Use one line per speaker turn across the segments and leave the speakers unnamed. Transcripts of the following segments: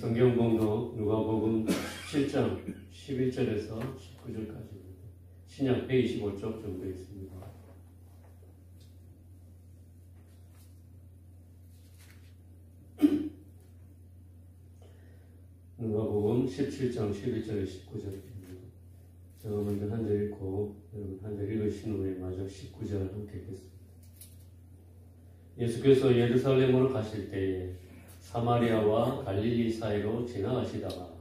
성경 봉독 누가복음 17장 11절에서 19절까지입니다. 신약 125쪽 정도 있습니다. 누가복음 17장 11절에 19절입니다. 제가 먼저 한 절 읽고 여러분 한 절 읽으신 후에 마저 19절 함께 읽겠습니다. 예수께서 예루살렘으로 가실 때에 사마리아와 갈릴리 사이로 지나가시다가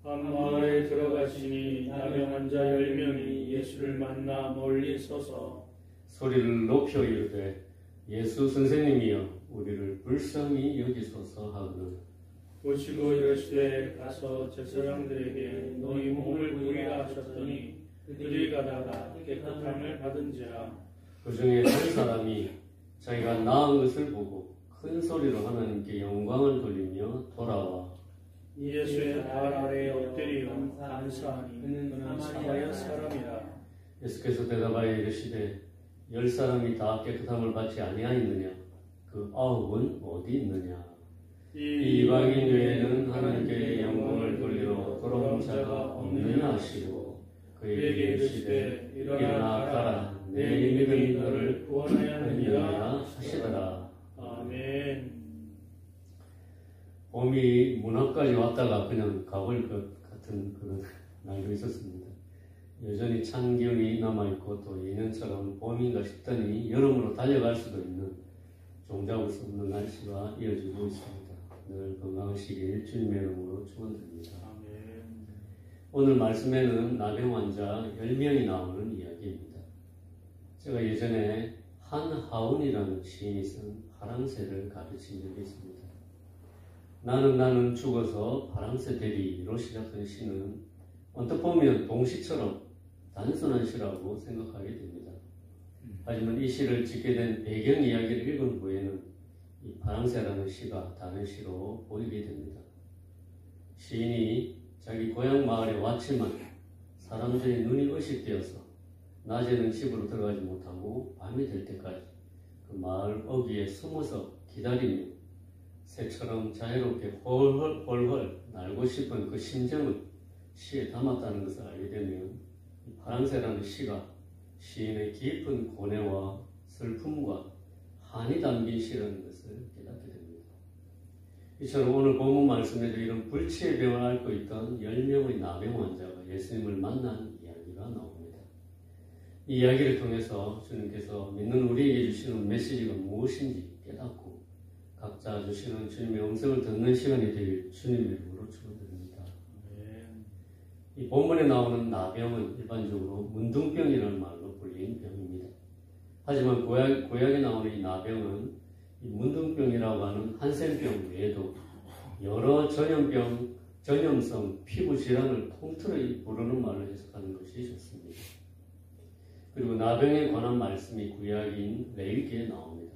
한 마을에 들어가시니 나병 환자 10명이 예수를 만나 멀리 서서 소리를
높여 이르되 예수 선생님이여 우리를 불쌍히 여기소서 하거늘
오시고 이르시되 가서 제 사람들에게 너희 몸을 부리라 하셨더니 그들이 가다가 깨끗함을 받은지라.
그 중에 한 사람이 자기가 나은 것을 보고 큰 소리로 하나님께 영광을 돌리며 돌아와
예수의 발 아래에 엎드리어 감사하니 그는 사마리아 사람이라.
예수께서 대답하여 이르시되 10사람이 다 깨끗함을 받지 아니하였느냐? 그 9은 어디 있느냐? 이 이방인 외에는 하나님께 영광을 돌리러 돌아온 자가 없느냐 하시고 그에게 이르시되 일어나 가라 내 믿음이 너를 구원하였느니라 하시더라.
아멘.
봄이 문 앞까지 왔다가 그냥 가버릴 것 같은 그런 날도 있었습니다. 여전히 찬 기운이 남아있고 또 예년처럼 봄인가 싶더니 여름으로 달려갈 수도 있는 종잡을 수 없는 날씨가 이어지고 있습니다. 늘 건강하시길 주님의 이름으로 축원드립니다.
아멘.
오늘 말씀에는 나병 환자 10명이 나오는 이야기입니다. 제가 예전에 한하운이라는 시인이 쓴 파랑새를 가르친 적이 있습니다. 나는 죽어서 파랑새 되리로 시작한 시는 언뜻 보면 동시처럼 단순한 시라고 생각하게 됩니다. 하지만 이 시를 짓게 된 배경 이야기를 읽은 후에는 이 파랑새라는 시가 다른 시로 보이게 됩니다. 시인이 자기 고향 마을에 왔지만 사람들의 눈이 의식되어서 낮에는 집으로 들어가지 못하고 밤이 될 때까지 그 마을 어귀에 숨어서 기다리며 새처럼 자유롭게 헐헐 날고 싶은 그 심정을 시에 담았다는 것을 알게 되면 파랑새라는 시가 시인의 깊은 고뇌와 슬픔과 한이 담긴 시라는 것을 깨닫게 됩니다. 이처럼 오늘 본문 말씀에도 이런 불치의 병을 앓고 있던 10명의 나병 환자가 예수님을 만난 이야기가 나옵니다. 이 이야기를 통해서 주님께서 믿는 우리에게 주시는 메시지가 무엇인지 깨닫고 각자 주시는 주님의 음성을 듣는 시간이 되길 주님의 이름으로 축원드립니다. 이 본문에 나오는 나병은 일반적으로 문둥병이라는 말로 불리는 병입니다. 하지만 구약에 나오는 이 나병은 이 문둥병이라고 하는 한센병 외에도 여러 전염성 피부 질환을 통틀어 부르는 말로 해석하는 것이 좋습니다. 그리고 나병에 관한 말씀이 구약인 레위기에 나옵니다.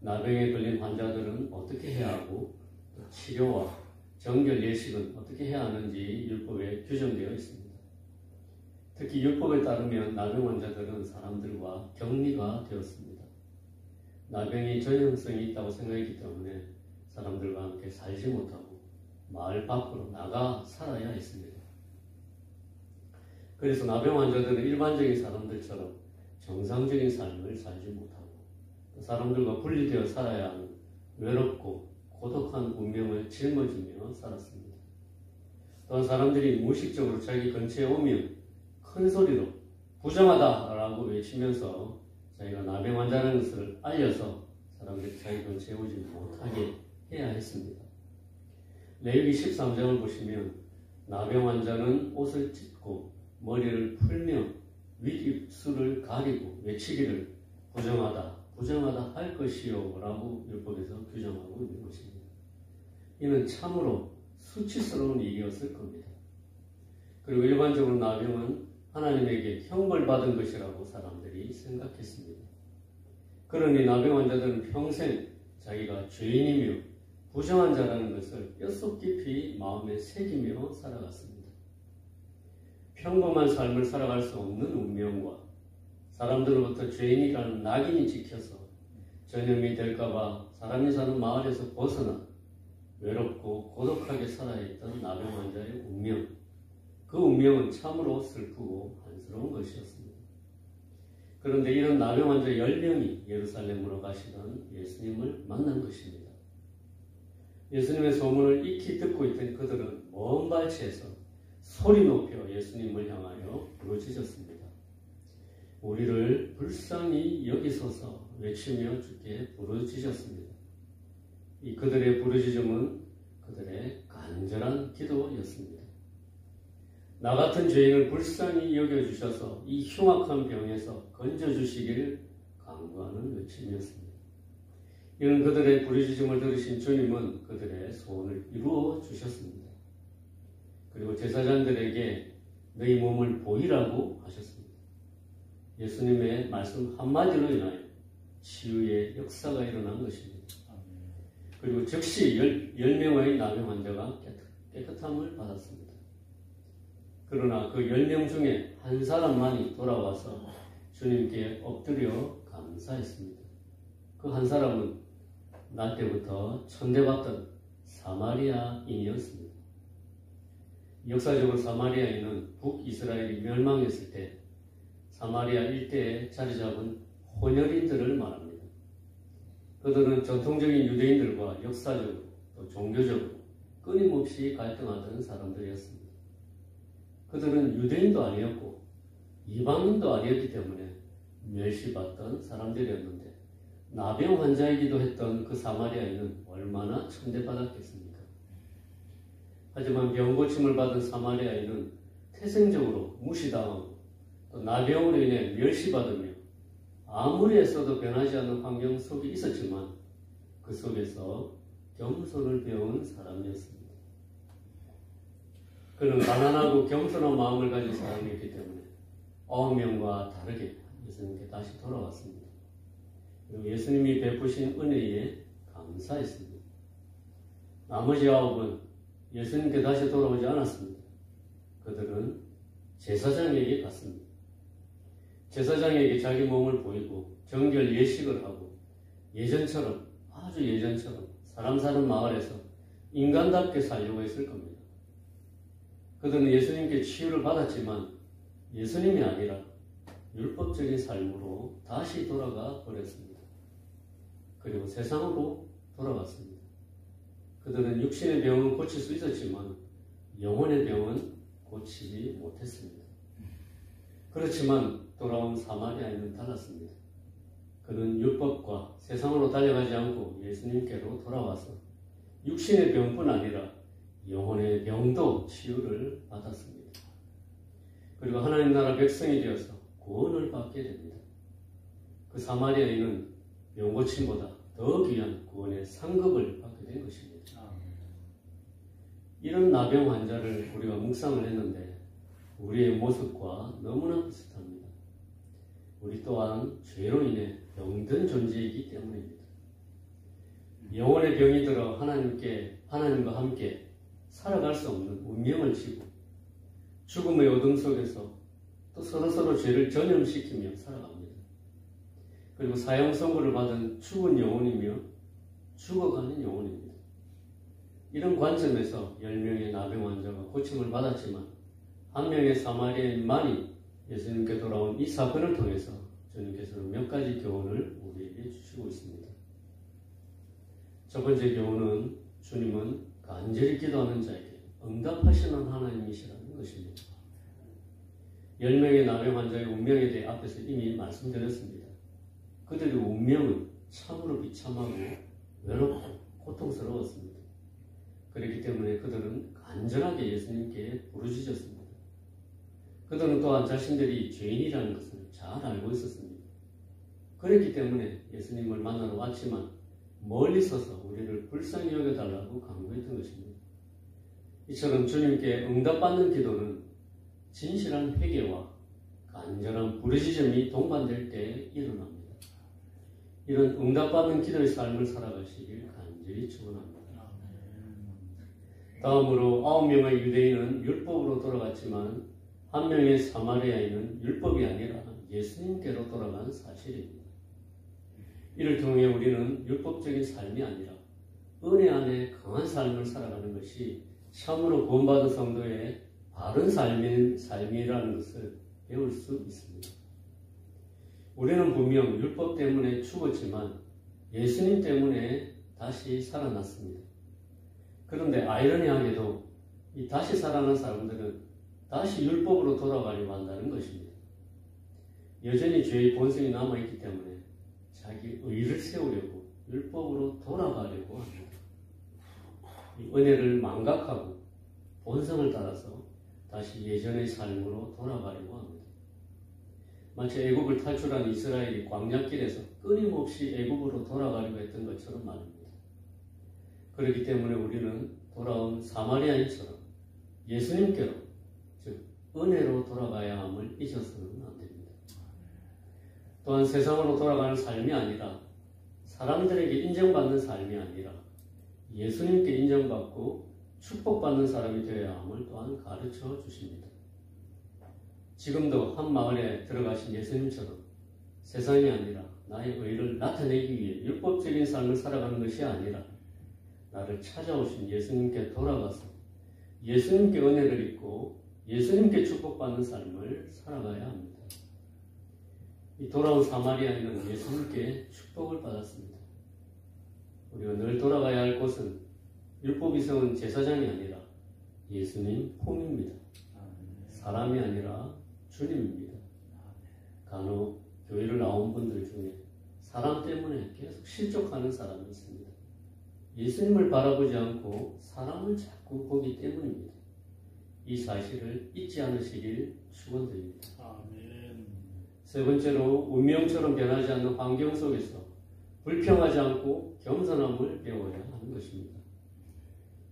나병에 걸린 환자들은 어떻게 해야 하고 치료와 정결 예식은 어떻게 해야 하는지 율법에 규정되어 있습니다. 특히 율법에 따르면 나병 환자들은 사람들과 격리가 되었습니다. 나병이 전염성이 있다고 생각했기 때문에 사람들과 함께 살지 못하고 마을 밖으로 나가 살아야 했습니다. 그래서 나병 환자들은 일반적인 사람들처럼 정상적인 삶을 살지 못하고 사람들과 분리되어 살아야 하는 외롭고 고독한 운명을 짊어지며 살았습니다. 또한 사람들이 무의식적으로 자기 근처에 오면 큰 소리로 부정하다라고 외치면서 자기가 나병 환자라는 것을 알려서 사람들이 자기 근처에 오지 못하게 해야 했습니다. 레위기 13장을 보시면 나병 환자는 옷을 찢고 머리를 풀며 윗입술을 가리고 외치기를 부정하다 할 것이요 라고 율법에서 규정하고 있는 것입니다. 이는 참으로 수치스러운 일이었을 겁니다. 그리고 일반적으로 나병은 하나님에게 형벌받은 것이라고 사람들이 생각했습니다. 그러니 나병 환자들은 평생 자기가 죄인이며 부정한 자라는 것을 뼛속 깊이 마음에 새기며 살아갔습니다. 평범한 삶을 살아갈 수 없는 운명과 사람들로부터 죄인이라는 낙인이 찍혀서 전염이 될까봐 사람이 사는 마을에서 벗어나 외롭고 고독하게 살아있던 나병 환자의 운명, 그 운명은 참으로 슬프고 한스러운 것이었습니다. 그런데 이런 나병 환자 10명이 예루살렘으로 가시던 예수님을 만난 것입니다. 예수님의 소문을 익히 듣고 있던 그들은 먼 발치에서 소리 높여 예수님을 향하여 부르짖었습니다. 우리를 불쌍히 여기소서 외치며 주께 부르짖었습니다. 이 그들의 부르짖음은 그들의 간절한 기도였습니다. 나 같은 죄인을 불쌍히 여겨주셔서 이 흉악한 병에서 건져주시기를 간구하는 외침이었습니다. 이런 그들의 부르짖음을 들으신 주님은 그들의 소원을 이루어 주셨습니다. 그리고 제사장들에게 너희 몸을 보이라고 하셨습니다. 예수님의 말씀 한마디로 인하여 치유의 역사가 일어난 것입니다. 그리고 즉시 10명의 나병 환자가 깨끗함을 받았습니다. 그러나 그 10명 중에 한 사람만이 돌아와서 주님께 엎드려 감사했습니다. 그 한 사람은 날 때부터 천대받던 사마리아인이었습니다. 역사적으로 사마리아인은 북이스라엘이 멸망했을 때 사마리아 일대에 자리 잡은 혼혈인들을 말합니다. 그들은 전통적인 유대인들과 역사적으로 또 종교적으로 끊임없이 갈등하던 사람들이었습니다. 그들은 유대인도 아니었고 이방인도 아니었기 때문에 멸시받던 사람들이었는데 나병 환자이기도 했던 그 사마리아인은 얼마나 천대받았겠습니까? 하지만 병고침을 받은 사마리아인은 태생적으로 무시당하고 또 나병으로 인해 멸시받으며 아무리 애써도 변하지 않는 환경 속에 있었지만 그 속에서 겸손을 배운 사람이었습니다. 그는 가난하고 겸손한 마음을 가진 사람이었기 때문에 9명과 다르게 예수님께 다시 돌아왔습니다. 그리고 예수님이 베푸신 은혜에 감사했습니다. 나머지 9은 예수님께 다시 돌아오지 않았습니다. 그들은 제사장에게 갔습니다. 제사장에게 자기 몸을 보이고 정결 예식을 하고 예전처럼 아주 예전처럼 사람 사는 마을에서 인간답게 살려고 했을 겁니다. 그들은 예수님께 치유를 받았지만 예수님이 아니라 율법적인 삶으로 다시 돌아가 버렸습니다. 그리고 세상으로 돌아갔습니다. 그들은 육신의 병은 고칠 수 있었지만 영혼의 병은 고치지 못했습니다. 그렇지만 돌아온 사마리아인은 달랐습니다. 그는 율법과 세상으로 달려가지 않고 예수님께로 돌아와서 육신의 병뿐 아니라 영혼의 병도 치유를 받았습니다. 그리고 하나님 나라 백성이 되어서 구원을 받게 됩니다. 그 사마리아인은 병고침보다 더 귀한 구원의 상급을 받게 된 것입니다. 이런 나병 환자를 우리가 묵상을 했는데 우리의 모습과 너무나 비슷합니다. 우리 또한 죄로 인해 병든 존재이기 때문입니다. 영혼의 병이 들어 하나님과 함께 살아갈 수 없는 운명을 지고 죽음의 어둠 속에서 또 서로서로 죄를 전염시키며 살아갑니다. 그리고 사형 선고를 받은 죽은 영혼이며 죽어가는 영혼입니다. 이런 관점에서 10명의 나병 환자가 고침을 받았지만 한 명의 사마리아인만이 예수님께 돌아온 이 사건을 통해서 주님께서는 몇 가지 교훈을 우리에게 주시고 있습니다. 첫 번째 교훈은 주님은 간절히 기도하는 자에게 응답하시는 하나님이시라는 것입니다. 10명의 나병 환자의 운명에 대해 앞에서 이미 말씀드렸습니다. 그들의 운명은 참으로 비참하고 외롭고 고통스러웠습니다. 그렇기 때문에 그들은 간절하게 예수님께 부르짖었습니다. 그들은 또한 자신들이 죄인이라는 것을 잘 알고 있었습니다. 그렇기 때문에 예수님을 만나러 왔지만 멀리 서서 우리를 불쌍히 여겨달라고 간구했던 것입니다. 이처럼 주님께 응답받는 기도는 진실한 회개와 간절한 부르짖음이 동반될 때 일어납니다. 이런 응답받는 기도의 삶을 살아가시길 간절히 축원합니다. 다음으로 9명의 유대인은 율법으로 돌아갔지만 한 명의 사마리아인은 율법이 아니라 예수님께로 돌아간 사실입니다. 이를 통해 우리는 율법적인 삶이 아니라 은혜 안에 강한 삶을 살아가는 것이 참으로 구원받은 성도의 바른 삶이라는 것을 배울 수 있습니다. 우리는 분명 율법 때문에 죽었지만 예수님 때문에 다시 살아났습니다. 그런데 아이러니하게도 이 다시 살아난 사람들은 다시 율법으로 돌아가려고 한다는 것입니다. 여전히 죄의 본성이 남아있기 때문에 자기 의를 세우려고 율법으로 돌아가려고 합니다. 이 은혜를 망각하고 본성을 따라서 다시 예전의 삶으로 돌아가려고 합니다. 마치 애굽을 탈출한 이스라엘이 광야길에서 끊임없이 애굽으로 돌아가려고 했던 것처럼 말입니다. 그렇기 때문에 우리는 돌아온 사마리아인처럼 예수님께로, 즉 은혜로 돌아가야 함을 잊어서는 안 됩니다. 또한 세상으로 돌아가는 삶이 아니라 사람들에게 인정받는 삶이 아니라 예수님께 인정받고 축복받는 사람이 되어야 함을 또한 가르쳐 주십니다. 지금도 한 마을에 들어가신 예수님처럼 세상이 아니라 나의 의를 나타내기 위해 율법적인 삶을 살아가는 것이 아니라 나를 찾아오신 예수님께 돌아가서 예수님께 은혜를 입고 예수님께 축복받는 삶을 살아가야 합니다. 이 돌아온 사마리아인은 예수님께 축복을 받았습니다. 우리가 늘 돌아가야 할 곳은 율법이 세운 제사장이 아니라 예수님 폼입니다. 사람이 아니라 주님입니다. 간혹 교회를 나온 분들 중에 사람 때문에 계속 실족하는 사람이 있습니다. 예수님을 바라보지 않고 사람을 자꾸 보기 때문입니다. 이 사실을 잊지 않으시길 축원드립니다.
아멘.
세 번째로 운명처럼 변하지 않는 환경 속에서 불평하지 않고 겸손함을 배워야 하는 것입니다.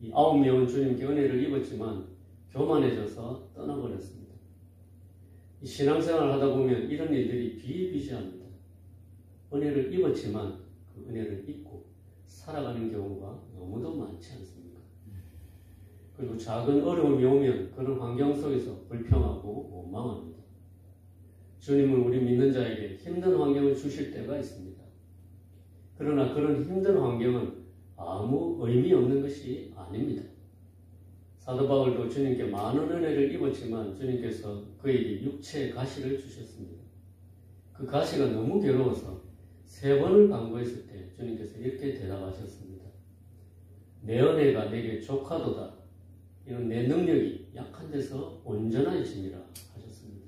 이 9명은 주님께 은혜를 입었지만 교만해져서 떠나버렸습니다. 이 신앙생활을 하다 보면 이런 일들이 비일비재합니다. 은혜를 입었지만 그 은혜를 잊고 살아가는 경우가 너무도 많지 않습니까? 그리고 작은 어려움이 오면 그런 환경 속에서 불평하고 원망합니다. 주님은 우리 믿는 자에게 힘든 환경을 주실 때가 있습니다. 그러나 그런 힘든 환경은 아무 의미 없는 것이 아닙니다. 사도 바울도 주님께 많은 은혜를 입었지만 주님께서 그에게 육체의 가시를 주셨습니다. 그 가시가 너무 괴로워서 3번을 간구했을 때 주님께서 이렇게 대답하셨습니다. 내 은혜가 내게 족하도다. 이는 내 능력이 약한 데서 온전하심이라 하셨습니다.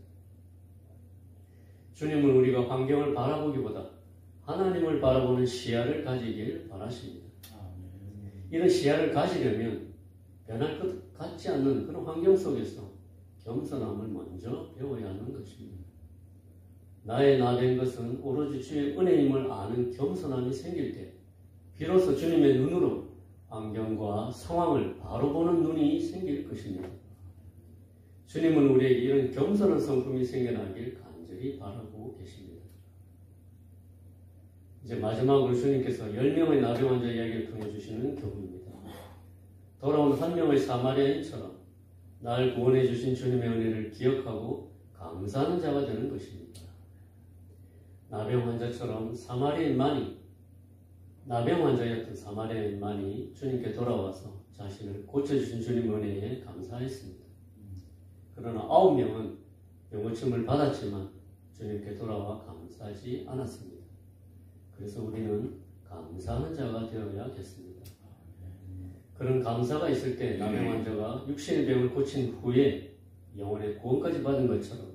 주님은 우리가 환경을 바라보기보다 하나님을 바라보는 시야를 가지길 바라십니다. 이런 시야를 가지려면 변할 것 같지 않는 그런 환경 속에서 겸손함을 먼저 배워야 하는 것입니다. 나의 나 된 것은 오로지 주의 은혜임을 아는 겸손함이 생길 때 비로소 주님의 눈으로 환경과 상황을 바로 보는 눈이 생길 것입니다. 주님은 우리에게 이런 겸손한 성품이 생겨나길 간절히 바라고 계십니다. 이제 마지막으로 주님께서 10명의 나병 환자 이야기를 통해 주시는 교훈입니다. 돌아온 한 명의 사마리아인처럼 날 구원해 주신 주님의 은혜를 기억하고 감사하는 자가 되는 것입니다. 나병 환자처럼 나병 환자였던 사마리아인만이 주님께 돌아와서 자신을 고쳐주신 주님의 은혜에 감사했습니다. 그러나 9명은 병고침을 받았지만 주님께 돌아와 감사하지 않았습니다. 그래서 우리는 감사하는 자가 되어야겠습니다. 그런 감사가 있을 때 나병 환자가 육신의 병을 고친 후에 영혼의 구원까지 받은 것처럼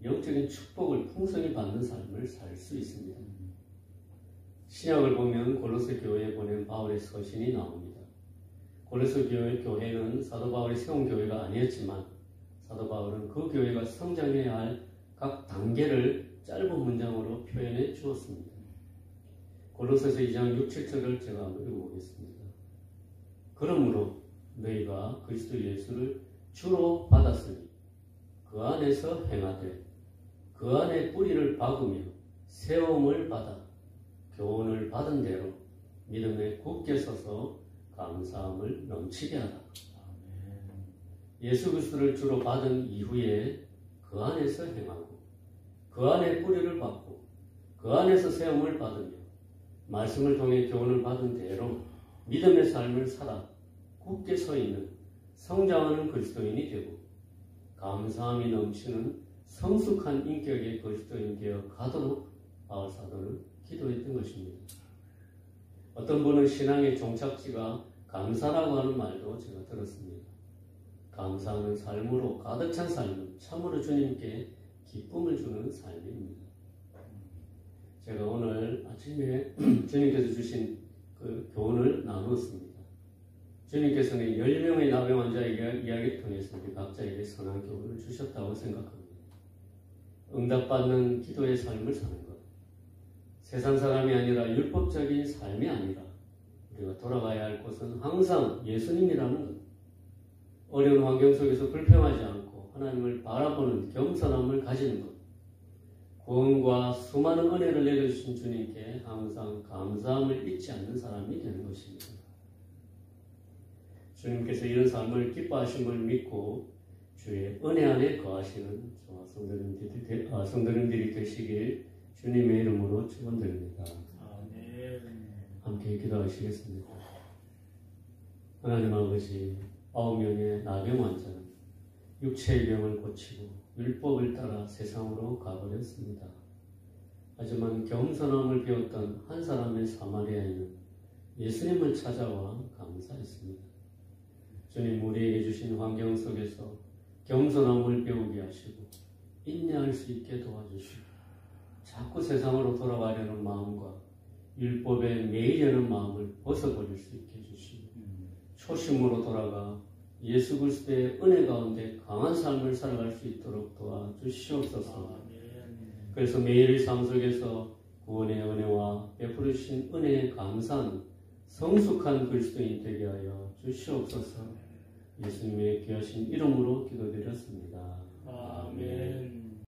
영적인 축복을 풍성히 받는 삶을 살 수 있습니다. 신약을 보면 골로새 교회에 보낸 바울의 서신이 나옵니다. 골로새 교회는 사도 바울이 세운 교회가 아니었지만 사도 바울은 그 교회가 성장해야 할 각 단계를 짧은 문장으로 표현해 주었습니다. 골로새서 2장 6, 7절을 제가 한번 읽어보겠습니다. 그러므로 너희가 그리스도 예수를 주로 받았으니 그 안에서 행하되 그 안에 뿌리를 박으며 세움을 받아 교훈을 받은 대로 믿음에 굳게 서서 감사함을 넘치게 하라. 예수 그리스도를 주로 받은 이후에 그 안에서 행하고 그 안에 뿌리를 박고 그 안에서 세움을 받으며 말씀을 통해 교훈을 받은 대로 믿음의 삶을 살아 굳게 서 있는 성장하는 그리스도인이 되고 감사함이 넘치는 성숙한 인격의 그리스도인 되어 가도록 바울 사도는 기도했던 것입니다. 어떤 분은 신앙의 종착지가 감사라고 하는 말도 제가 들었습니다. 감사하는 삶으로 가득 찬 삶은 참으로 주님께 기쁨을 주는 삶입니다. 제가 오늘 아침에 주님께서 주신 그 교훈을 나누었습니다. 주님께서는 10명의 나병 환자의 이야기를 통해서 우리 각자에게 선한 교훈을 주셨다고 생각합니다. 응답받는 기도의 삶을 사는 것. 세상 사람이 아니라 율법적인 삶이 아니라 우리가 돌아가야 할 곳은 항상 예수님이라는 것. 어려운 환경 속에서 불평하지 않고 하나님을 바라보는 겸손함을 가지는 것. 구원과 수많은 은혜를 내려주신 주님께 항상 감사함을 잊지 않는 사람이 되는 것입니다. 주님께서 이런 삶을 기뻐하심을 믿고 주의 은혜 안에 거하시는 저와 성도님들이 되시길 주님의 이름으로 축원드립니다.
아멘.
함께 기도하시겠습니다. 하나님 아버지, 9명의 나병 환자는 육체의 병을 고치고 율법을 따라 세상으로 가버렸습니다. 하지만 겸손함을 배웠던 한 사람의 사마리아인은 예수님을 찾아와 감사했습니다. 주님, 우리에게 주신 환경 속에서 겸손함을 배우게 하시고 인내할 수 있게 도와주시고 자꾸 세상으로 돌아가려는 마음과 율법에 매이려는 마음을 벗어버릴 수 있게 해주시고 초심으로 돌아가 예수 그리스도의 은혜 가운데 강한 삶을 살아갈 수 있도록 도와주시옵소서. 그래서 매일의 삶 속에서 구원의 은혜와 베풀으신 은혜에 감사하는 성숙한 그리스도인이 되게 하여 주시옵소서. 예수님의 귀하신 이름으로 기도드렸습니다.